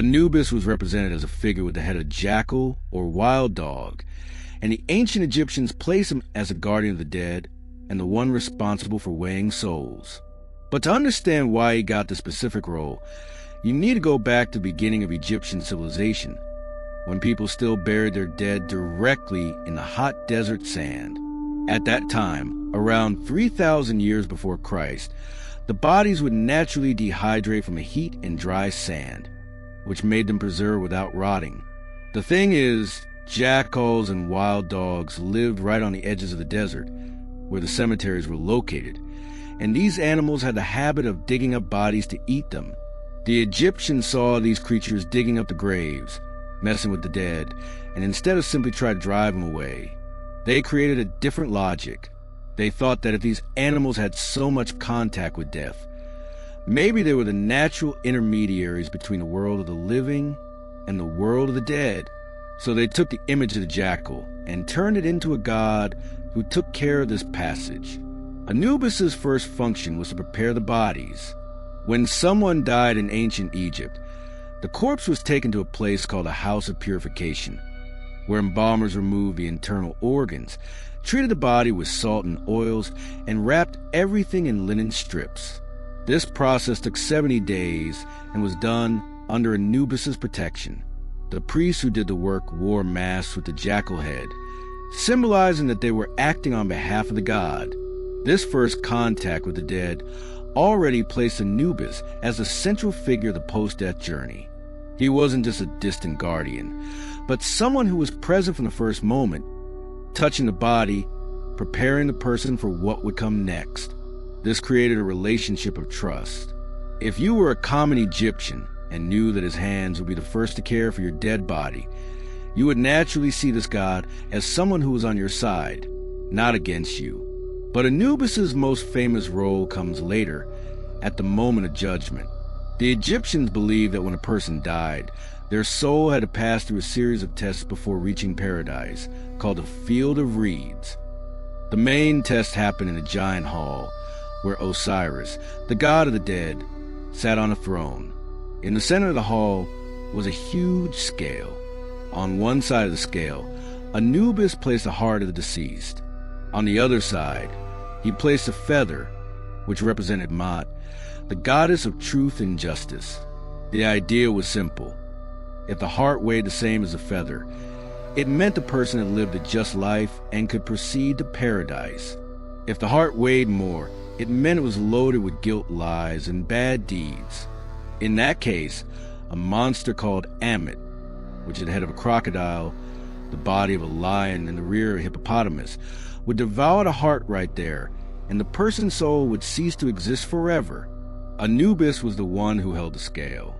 Anubis was represented as a figure with the head of jackal or wild dog, and the ancient Egyptians placed him as a guardian of the dead and the one responsible for weighing souls. But to understand why he got this specific role, you need to go back to the beginning of Egyptian civilization, when people still buried their dead directly in the hot desert sand. At that time, around 3,000 years before Christ, the bodies would naturally dehydrate from the heat and dry sand, which made them preserve without rotting. The thing is, jackals and wild dogs lived right on the edges of the desert, where the cemeteries were located, and these animals had the habit of digging up bodies to eat them. The Egyptians saw these creatures digging up the graves, messing with the dead, and instead of simply trying to drive them away, they created a different logic. They thought that if these animals had so much contact with death, maybe they were the natural intermediaries between the world of the living and the world of the dead. So they took the image of the jackal and turned it into a god who took care of this passage. Anubis's first function was to prepare the bodies. When someone died in ancient Egypt, the corpse was taken to a place called a house of purification, where embalmers removed the internal organs, treated the body with salt and oils, and wrapped everything in linen strips. This process took 70 days and was done under Anubis's protection. The priests who did the work wore masks with the jackal head, symbolizing that they were acting on behalf of the god. This first contact with the dead already placed Anubis as the central figure of the post-death journey. He wasn't just a distant guardian, but someone who was present from the first moment, touching the body, preparing the person for what would come next. This created a relationship of trust. If you were a common Egyptian and knew that his hands would be the first to care for your dead body, you would naturally see this god as someone who was on your side, not against you. But Anubis's most famous role comes later, at the moment of judgment. The Egyptians believed that when a person died, their soul had to pass through a series of tests before reaching paradise, called the Field of Reeds. The main test happened in a giant hall, where Osiris, the god of the dead, sat on a throne. In the center of the hall was a huge scale. On one side of the scale, Anubis placed the heart of the deceased. On the other side, he placed a feather, which represented Ammit, the goddess of truth and justice. The idea was simple. If the heart weighed the same as a feather, it meant the person had lived a just life and could proceed to paradise. If the heart weighed more, it meant it was loaded with guilt, lies, and bad deeds. In that case, a monster called Ammit, which had the head of a crocodile, the body of a lion, and the rear of a hippopotamus, would devour the heart right there, and the person's soul would cease to exist forever. Anubis was the one who held the scale.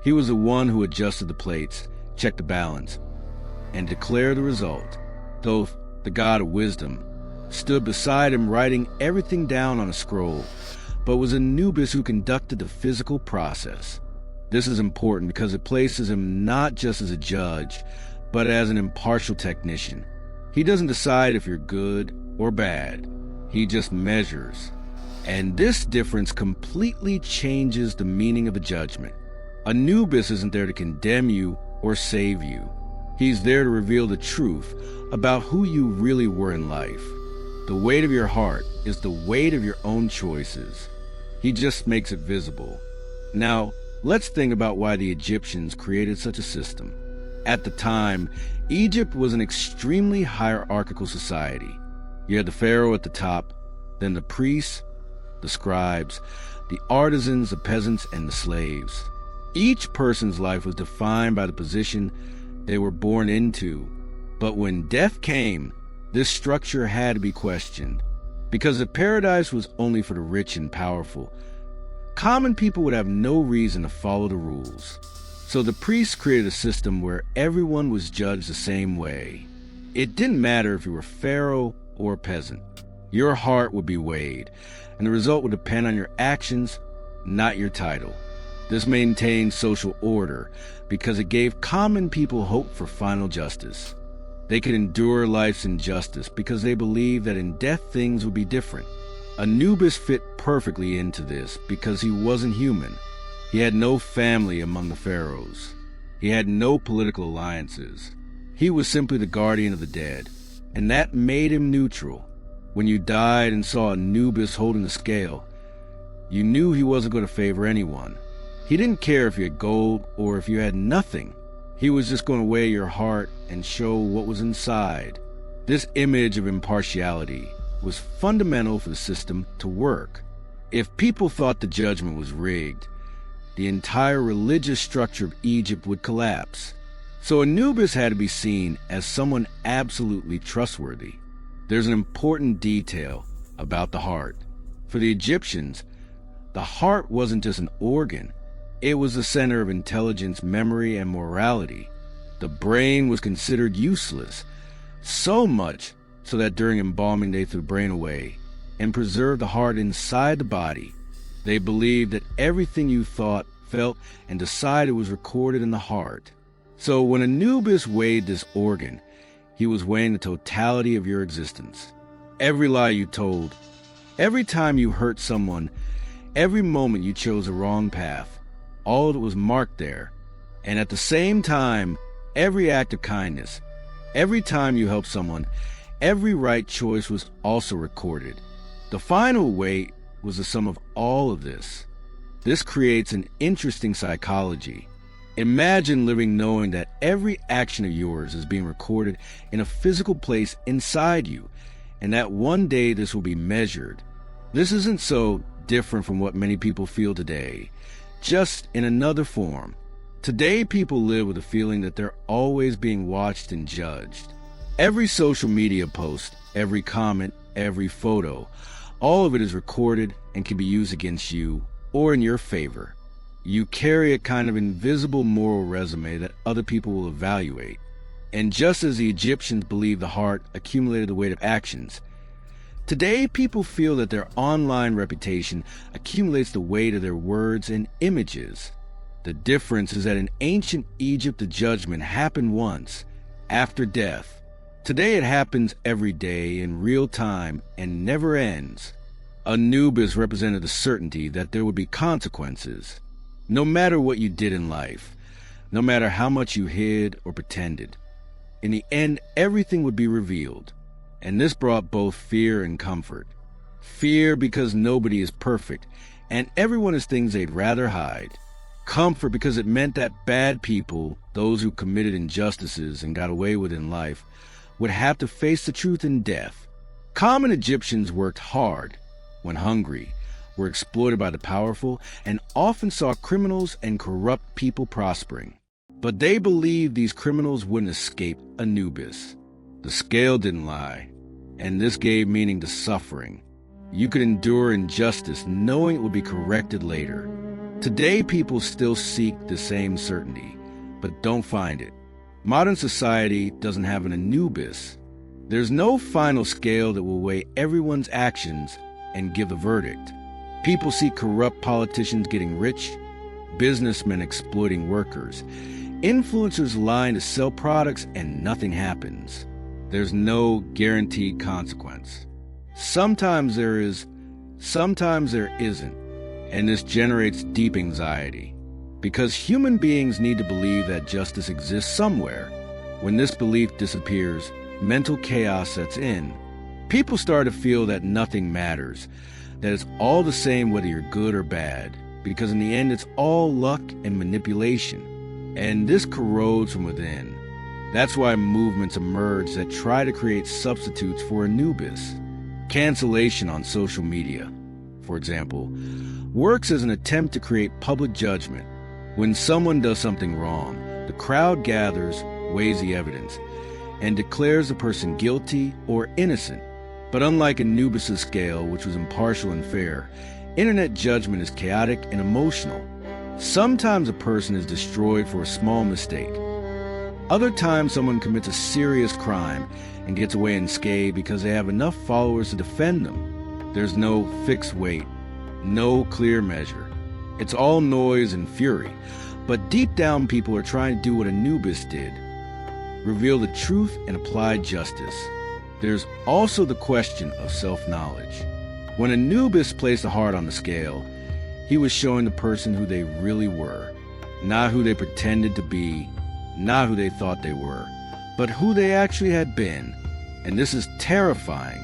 He was the one who adjusted the plates, checked the balance, and declared the result. Thoth, the god of wisdom, stood beside him writing everything down on a scroll, but it was Anubis who conducted the physical process. This is important because it places him not just as a judge, but as an impartial technician. He doesn't decide if you're good or bad. He just measures. And this difference completely changes the meaning of the judgment. Anubis isn't there to condemn you or save you. He's there to reveal the truth about who you really were in life. The weight of your heart is the weight of your own choices. He just makes it visible. Now, let's think about why the Egyptians created such a system. At the time, Egypt was an extremely hierarchical society. You had the pharaoh at the top, then the priests, the scribes, the artisans, the peasants, and the slaves. Each person's life was defined by the position they were born into. But when death came, this structure had to be questioned. Because if paradise was only for the rich and powerful, common people would have no reason to follow the rules. So the priests created a system where everyone was judged the same way. It didn't matter if you were pharaoh or a peasant. Your heart would be weighed, and the result would depend on your actions, not your title. This maintained social order because it gave common people hope for final justice. They could endure life's injustice because they believed that in death things would be different. Anubis fit perfectly into this because he wasn't human. He had no family among the pharaohs. He had no political alliances. He was simply the guardian of the dead, and that made him neutral. When you died and saw Anubis holding the scale, you knew he wasn't going to favor anyone. He didn't care if you had gold or if you had nothing. He was just going to weigh your heart and show what was inside. This image of impartiality was fundamental for the system to work. If people thought the judgment was rigged, the entire religious structure of Egypt would collapse. So Anubis had to be seen as someone absolutely trustworthy. There's an important detail about the heart. For the Egyptians, the heart wasn't just an organ. It was the center of intelligence, memory, and morality. The brain was considered useless, so much so that during embalming they threw the brain away and preserved the heart inside the body. They believed that everything you thought, felt, and decided was recorded in the heart. So when Anubis weighed this organ, he was weighing the totality of your existence. Every lie you told, every time you hurt someone, every moment you chose a wrong path, all of it was marked there. And at the same time, every act of kindness, every time you helped someone, every right choice was also recorded. The final weight was the sum of all of this. This creates an interesting psychology. Imagine living knowing that every action of yours is being recorded in a physical place inside you, and that one day this will be measured. This isn't so different from what many people feel today, just in another form. Today, people live with a feeling that they're always being watched and judged. Every social media post, every comment, every photo, all of it is recorded and can be used against you or in your favor. You carry a kind of invisible moral resume that other people will evaluate. And just as the Egyptians believed the heart accumulated the weight of actions, today people feel that their online reputation accumulates the weight of their words and images. The difference is that in ancient Egypt, the judgment happened once, after death. Today it happens every day in real time and never ends. Anubis represented the certainty that there would be consequences. No matter what you did in life, no matter how much you hid or pretended, in the end, everything would be revealed. And this brought both fear and comfort. Fear because nobody is perfect, and everyone has things they'd rather hide. Comfort because it meant that bad people, those who committed injustices and got away with it in life, would have to face the truth in death. Common Egyptians worked hard, when hungry, were exploited by the powerful, and often saw criminals and corrupt people prospering. But they believed these criminals wouldn't escape Anubis. The scale didn't lie, and this gave meaning to suffering. You could endure injustice knowing it would be corrected later. Today, people still seek the same certainty, but don't find it. Modern society doesn't have an Anubis. There's no final scale that will weigh everyone's actions and give the verdict. People see corrupt politicians getting rich, businessmen exploiting workers, influencers lying to sell products, and nothing happens. There's no guaranteed consequence. Sometimes there is, sometimes there isn't, and this generates deep anxiety, because human beings need to believe that justice exists somewhere. When this belief disappears, mental chaos sets in. People start to feel that nothing matters, that it's all the same whether you're good or bad, because in the end it's all luck and manipulation. And this corrodes from within. That's why movements emerge that try to create substitutes for Anubis. Cancellation on social media, for example, works as an attempt to create public judgment. When someone does something wrong, the crowd gathers, weighs the evidence, and declares the person guilty or innocent. But unlike Anubis' scale, which was impartial and fair, internet judgment is chaotic and emotional. Sometimes a person is destroyed for a small mistake. Other times someone commits a serious crime and gets away unscathed because they have enough followers to defend them. There's no fixed weight, no clear measure. It's all noise and fury. But deep down people are trying to do what Anubis did, reveal the truth and apply justice. There's also the question of self-knowledge. When Anubis placed the heart on the scale, he was showing the person who they really were, not who they pretended to be, not who they thought they were, but who they actually had been. And this is terrifying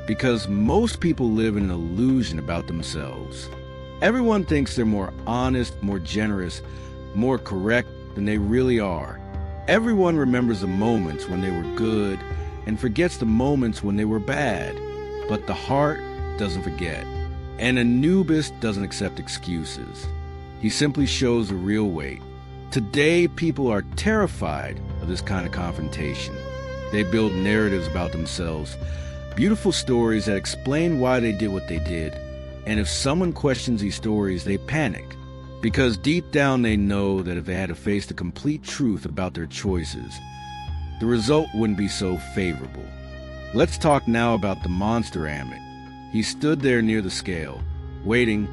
because most people live in an illusion about themselves. Everyone thinks they're more honest, more generous, more correct than they really are. Everyone remembers the moments when they were good and forgets the moments when they were bad. But the heart doesn't forget. And Anubis doesn't accept excuses. He simply shows the real weight. Today, people are terrified of this kind of confrontation. They build narratives about themselves, beautiful stories that explain why they did what they did. And if someone questions these stories, they panic. Because deep down they know that if they had to face the complete truth about their choices, the result wouldn't be so favorable. Let's talk now about the monster Ammit. He stood there near the scale, waiting.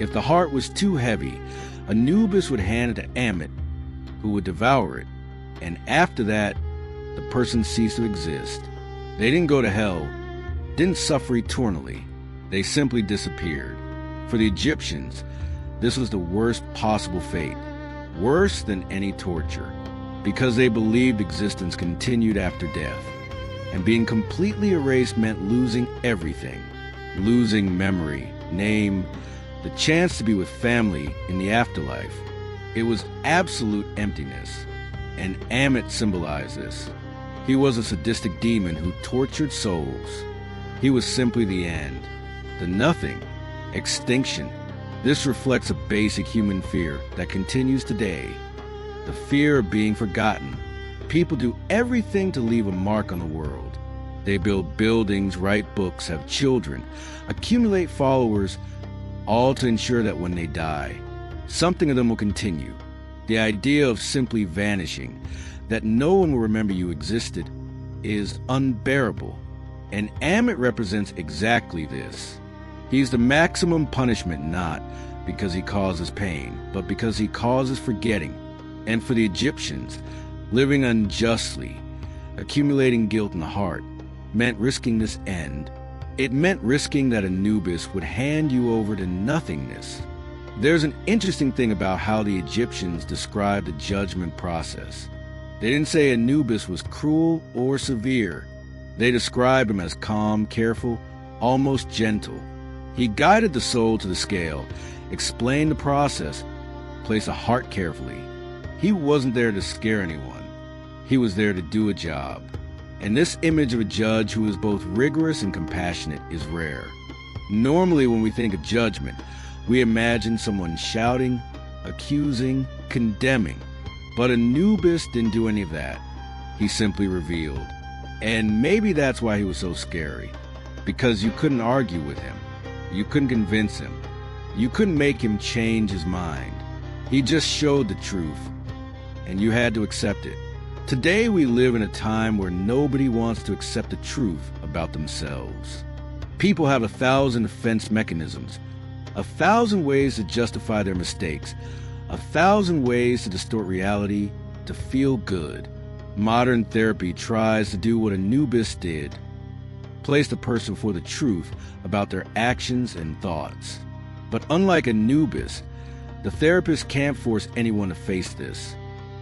If the heart was too heavy, Anubis would hand it to Ammit, who would devour it. And after that, the person ceased to exist. They didn't go to hell, didn't suffer eternally. They simply disappeared. For the Egyptians, this was the worst possible fate, worse than any torture, because they believed existence continued after death. And being completely erased meant losing everything, losing memory, name, the chance to be with family in the afterlife. It was absolute emptiness, and Ammit symbolized this. He was a sadistic demon who tortured souls. He was simply the end, the nothing, extinction. This reflects a basic human fear that continues today, the fear of being forgotten. People do everything to leave a mark on the world. They build buildings, write books, have children, accumulate followers, all to ensure that when they die, something of them will continue. The idea of simply vanishing, that no one will remember you existed, is unbearable. And Ammit represents exactly this. He's the maximum punishment, not because he causes pain, but because he causes forgetting. And for the Egyptians, living unjustly, accumulating guilt in the heart, meant risking this end. It meant risking that Anubis would hand you over to nothingness. There's an interesting thing about how the Egyptians described the judgment process. They didn't say Anubis was cruel or severe. They described him as calm, careful, almost gentle. He guided the soul to the scale, explained the process, placed the heart carefully. He wasn't there to scare anyone. He was there to do a job. And this image of a judge who is both rigorous and compassionate is rare. Normally, when we think of judgment, we imagine someone shouting, accusing, condemning. But Anubis didn't do any of that. He simply revealed. And maybe that's why he was so scary. Because you couldn't argue with him. You couldn't convince him. You couldn't make him change his mind. He just showed the truth. And you had to accept it. Today we live in a time where nobody wants to accept the truth about themselves. People have 1,000 defense mechanisms, 1,000 ways to justify their mistakes, 1,000 ways to distort reality to feel good. Modern therapy tries to do what Anubis did, place the person before the truth about their actions and thoughts. But unlike Anubis, the therapist can't force anyone to face this.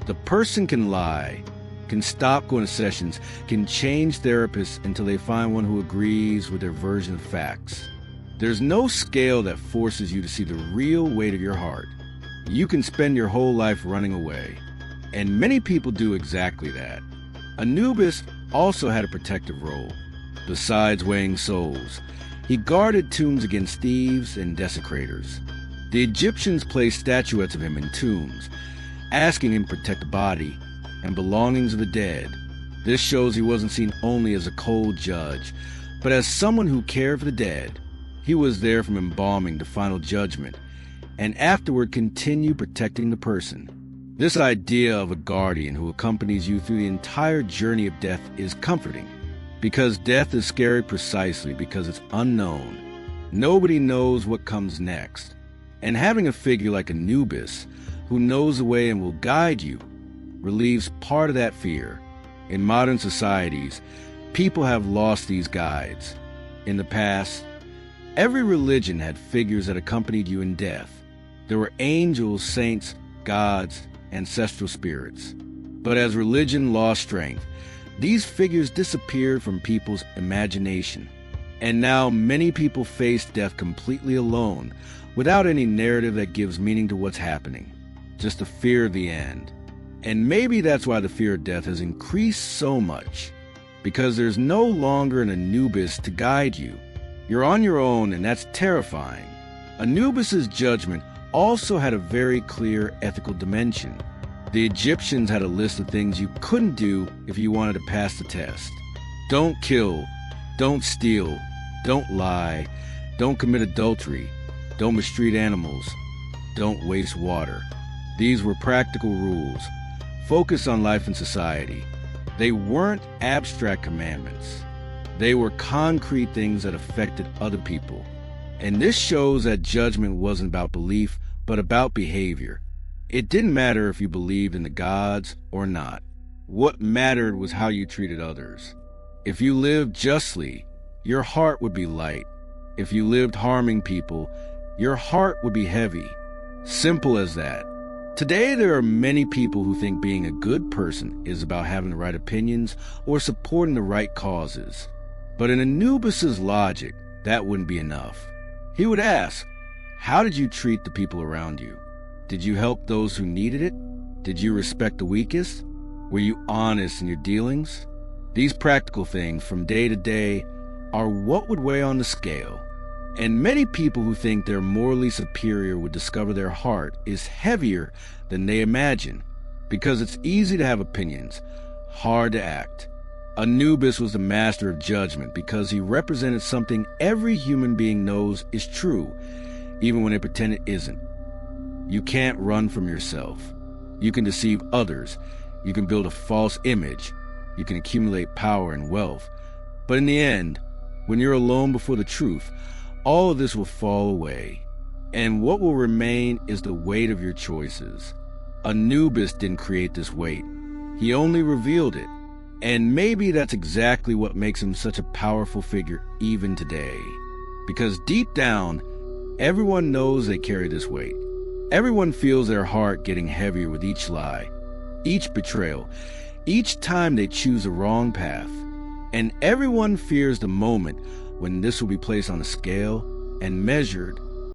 The person can lie, can stop going to sessions, can change therapists until they find one who agrees with their version of facts. There's no scale that forces you to see the real weight of your heart. You can spend your whole life running away. And many people do exactly that. Anubis also had a protective role. Besides weighing souls, he guarded tombs against thieves and desecrators. The Egyptians placed statuettes of him in tombs, asking him to protect the body and belongings of the dead. This shows he wasn't seen only as a cold judge, but as someone who cared for the dead. He was there from embalming to final judgment, and afterward continued protecting the person. This idea of a guardian who accompanies you through the entire journey of death is comforting, because death is scary precisely because it's unknown. Nobody knows what comes next. And having a figure like Anubis, who knows the way and will guide you, relieves part of that fear. In modern societies, people have lost these guides. In the past, every religion had figures that accompanied you in death. There were angels, saints, gods, ancestral spirits. But as religion lost strength, these figures disappeared from people's imagination. And now many people face death completely alone, without any narrative that gives meaning to what's happening. Just the fear of the end. And maybe that's why the fear of death has increased so much. Because there's no longer an Anubis to guide you. You're on your own, and that's terrifying. Anubis's judgment also had a very clear ethical dimension. The Egyptians had a list of things you couldn't do if you wanted to pass the test. Don't kill, don't steal, don't lie, don't commit adultery, don't mistreat animals, don't waste water. These were practical rules, focused on life and society. They weren't abstract commandments. They were concrete things that affected other people. And this shows that judgment wasn't about belief, but about behavior. It didn't matter if you believed in the gods or not. What mattered was how you treated others. If you lived justly, your heart would be light. If you lived harming people, your heart would be heavy. Simple as that. Today, there are many people who think being a good person is about having the right opinions or supporting the right causes. But in Anubis's logic, that wouldn't be enough. He would ask, how did you treat the people around you? Did you help those who needed it? Did you respect the weakest? Were you honest in your dealings? These practical things from day to day are what would weigh on the scale. And many people who think they're morally superior would discover their heart is heavier than they imagine, because it's easy to have opinions, hard to act. Anubis was the master of judgment because he represented something every human being knows is true, even when they pretend it isn't. You can't run from yourself. You can deceive others. You can build a false image. You can accumulate power and wealth. But in the end, when you're alone before the truth, all of this will fall away. And what will remain is the weight of your choices. Anubis didn't create this weight. He only revealed it. And maybe that's exactly what makes him such a powerful figure even today. Because deep down, everyone knows they carry this weight. Everyone feels their heart getting heavier with each lie, each betrayal, each time they choose the wrong path. And everyone fears the moment when this will be placed on a scale and measured